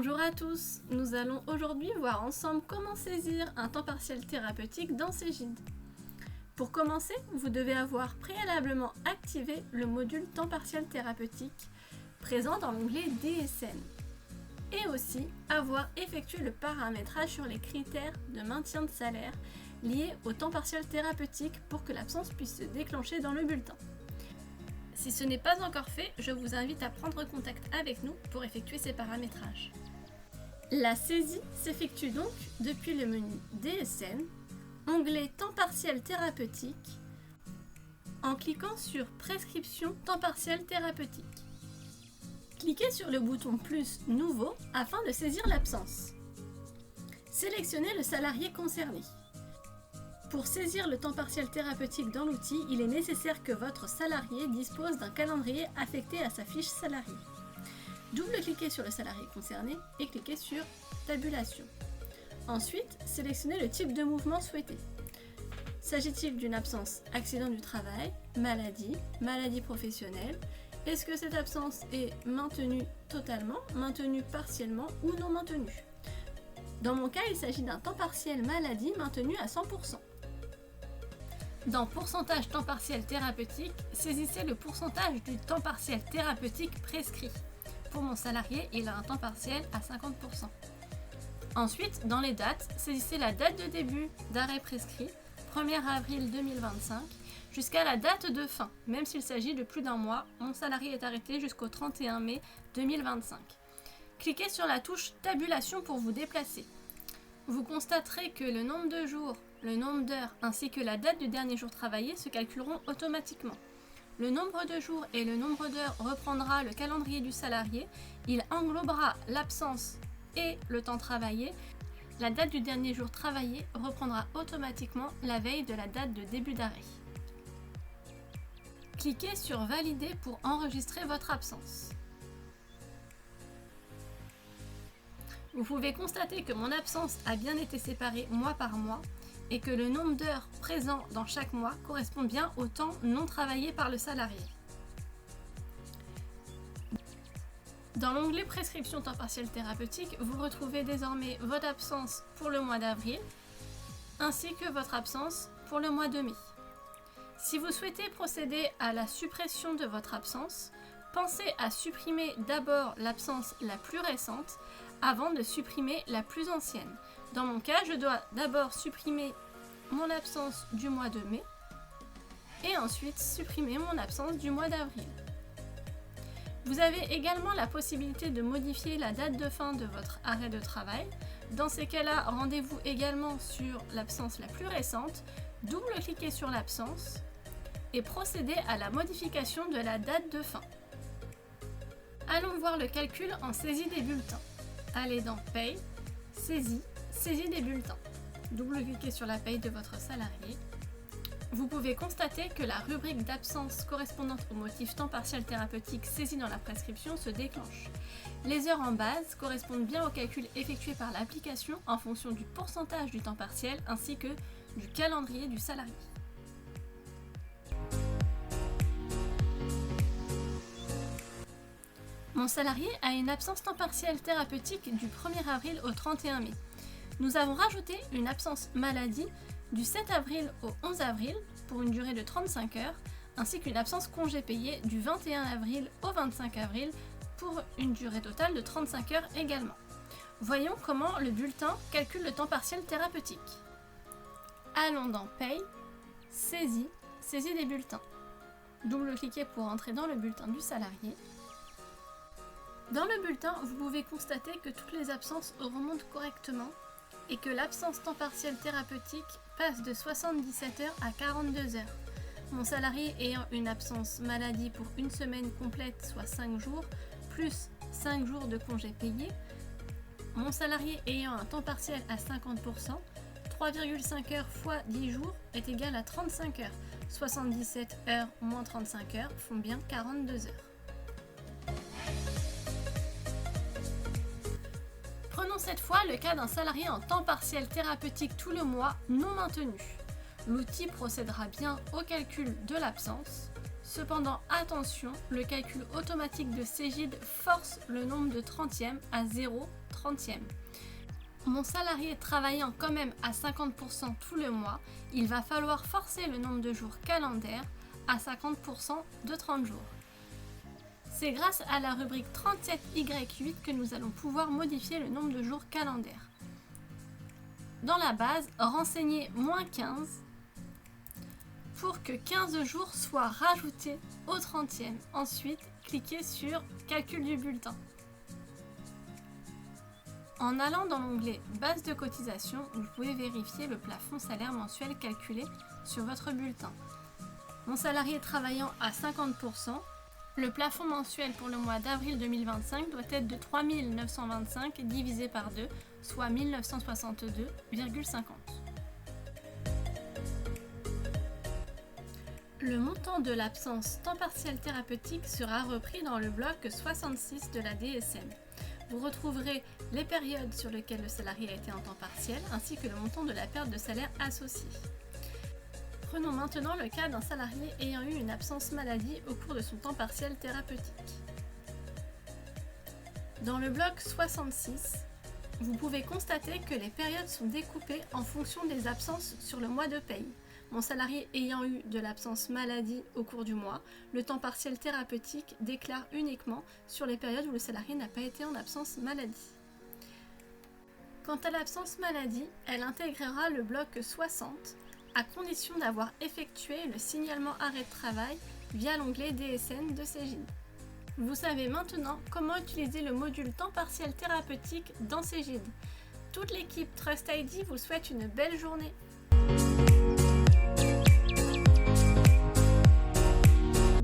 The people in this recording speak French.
Bonjour à tous, nous allons aujourd'hui voir ensemble comment saisir un temps partiel thérapeutique dans Cégide. Pour commencer, vous devez avoir préalablement activé le module temps partiel thérapeutique présent dans l'onglet DSN et aussi avoir effectué le paramétrage sur les critères de maintien de salaire liés au temps partiel thérapeutique pour que l'absence puisse se déclencher dans le bulletin. Si ce n'est pas encore fait, je vous invite à prendre contact avec nous pour effectuer ces paramétrages. La saisie s'effectue donc depuis le menu DSN, onglet temps partiel thérapeutique, en cliquant sur Prescription temps partiel thérapeutique. Cliquez sur le bouton plus Nouveau afin de saisir l'absence. Sélectionnez le salarié concerné. Pour saisir le temps partiel thérapeutique dans l'outil, il est nécessaire que votre salarié dispose d'un calendrier affecté à sa fiche salarié. Double-cliquez sur le salarié concerné et cliquez sur Tabulation. Ensuite, sélectionnez le type de mouvement souhaité. S'agit-il d'une absence accident du travail, maladie, maladie professionnelle? Est-ce que cette absence est maintenue totalement, maintenue partiellement ou non maintenue? Dans mon cas, il s'agit d'un temps partiel maladie maintenu à 100%. Dans pourcentage temps partiel thérapeutique, saisissez le pourcentage du temps partiel thérapeutique prescrit. Pour mon salarié, il a un temps partiel à 50%. Ensuite, dans les dates, saisissez la date de début d'arrêt prescrit, 1er avril 2025, jusqu'à la date de fin. Même s'il s'agit de plus d'un mois, mon salarié est arrêté jusqu'au 31 mai 2025. Cliquez sur la touche Tabulation pour vous déplacer. Vous constaterez que le nombre de jours, le nombre d'heures ainsi que la date du dernier jour travaillé se calculeront automatiquement. Le nombre de jours et le nombre d'heures reprendra le calendrier du salarié. Il englobera l'absence et le temps travaillé. La date du dernier jour travaillé reprendra automatiquement la veille de la date de début d'arrêt. Cliquez sur Valider pour enregistrer votre absence. Vous pouvez constater que mon absence a bien été séparée mois par mois et que le nombre d'heures présent dans chaque mois correspond bien au temps non travaillé par le salarié. Dans l'onglet Prescription temps partiel thérapeutique, vous retrouvez désormais votre absence pour le mois d'avril ainsi que votre absence pour le mois de mai. Si vous souhaitez procéder à la suppression de votre absence, pensez à supprimer d'abord l'absence la plus récente avant de supprimer la plus ancienne. Dans mon cas, je dois d'abord supprimer mon absence du mois de mai et ensuite supprimer mon absence du mois d'avril. Vous avez également la possibilité de modifier la date de fin de votre arrêt de travail. Dans ces cas-là, rendez-vous également sur l'absence la plus récente, double-cliquez sur l'absence et procédez à la modification de la date de fin. Allons voir le calcul en saisie des bulletins. Allez dans Paye, Saisie, Saisie des bulletins. Double-cliquez sur la paye de votre salarié. Vous pouvez constater que la rubrique d'absence correspondante au motif temps partiel thérapeutique saisi dans la prescription se déclenche. Les heures en base correspondent bien au calcul effectué par l'application en fonction du pourcentage du temps partiel ainsi que du calendrier du salarié. Mon salarié a une absence temps partiel thérapeutique du 1er avril au 31 mai. Nous avons rajouté une absence maladie du 7 avril au 11 avril pour une durée de 35 heures, ainsi qu'une absence congé payé du 21 avril au 25 avril pour une durée totale de 35 heures également. Voyons comment le bulletin calcule le temps partiel thérapeutique. Allons dans Paye, Saisie, Saisie des bulletins. Double-cliquez pour entrer dans le bulletin du salarié. Dans le bulletin, vous pouvez constater que toutes les absences remontent correctement et que l'absence temps partiel thérapeutique passe de 77 heures à 42 heures. Mon salarié ayant une absence maladie pour une semaine complète, soit 5 jours, plus 5 jours de congés payés. Mon salarié ayant un temps partiel à 50%, 3,5 heures fois 10 jours est égal à 35 heures. 77 heures moins 35 heures font bien 42 heures. Prenons cette fois le cas d'un salarié en temps partiel thérapeutique tout le mois non maintenu. L'outil procédera bien au calcul de l'absence. Cependant, attention, le calcul automatique de Cégide force le nombre de 30e à 0,30. 30e. Mon salarié travaillant quand même à 50% tout le mois, il va falloir forcer le nombre de jours calendaires à 50% de 30 jours. C'est grâce à la rubrique 37Y8 que nous allons pouvoir modifier le nombre de jours calendaires. Dans la base, renseignez -15 pour que 15 jours soient rajoutés au 30e. Ensuite, cliquez sur Calcul du bulletin. En allant dans l'onglet Base de cotisation, vous pouvez vérifier le plafond salaire mensuel calculé sur votre bulletin. Mon salarié travaillant à 50%, le plafond mensuel pour le mois d'avril 2025 doit être de 3 925 divisé par 2, soit 1962,50. Le montant de l'absence temps partiel thérapeutique sera repris dans le bloc 66 de la DSM. Vous retrouverez les périodes sur lesquelles le salarié a été en temps partiel ainsi que le montant de la perte de salaire associée. Prenons maintenant le cas d'un salarié ayant eu une absence maladie au cours de son temps partiel thérapeutique. Dans le bloc 66, vous pouvez constater que les périodes sont découpées en fonction des absences sur le mois de paye. Mon salarié ayant eu de l'absence maladie au cours du mois, le temps partiel thérapeutique déclare uniquement sur les périodes où le salarié n'a pas été en absence maladie. Quant à l'absence maladie, elle intégrera le bloc 60 à condition d'avoir effectué le signalement arrêt de travail via l'onglet DSN de Cegid. Vous savez maintenant comment utiliser le module temps partiel thérapeutique dans Cegid. Toute l'équipe Trust ID vous souhaite une belle journée.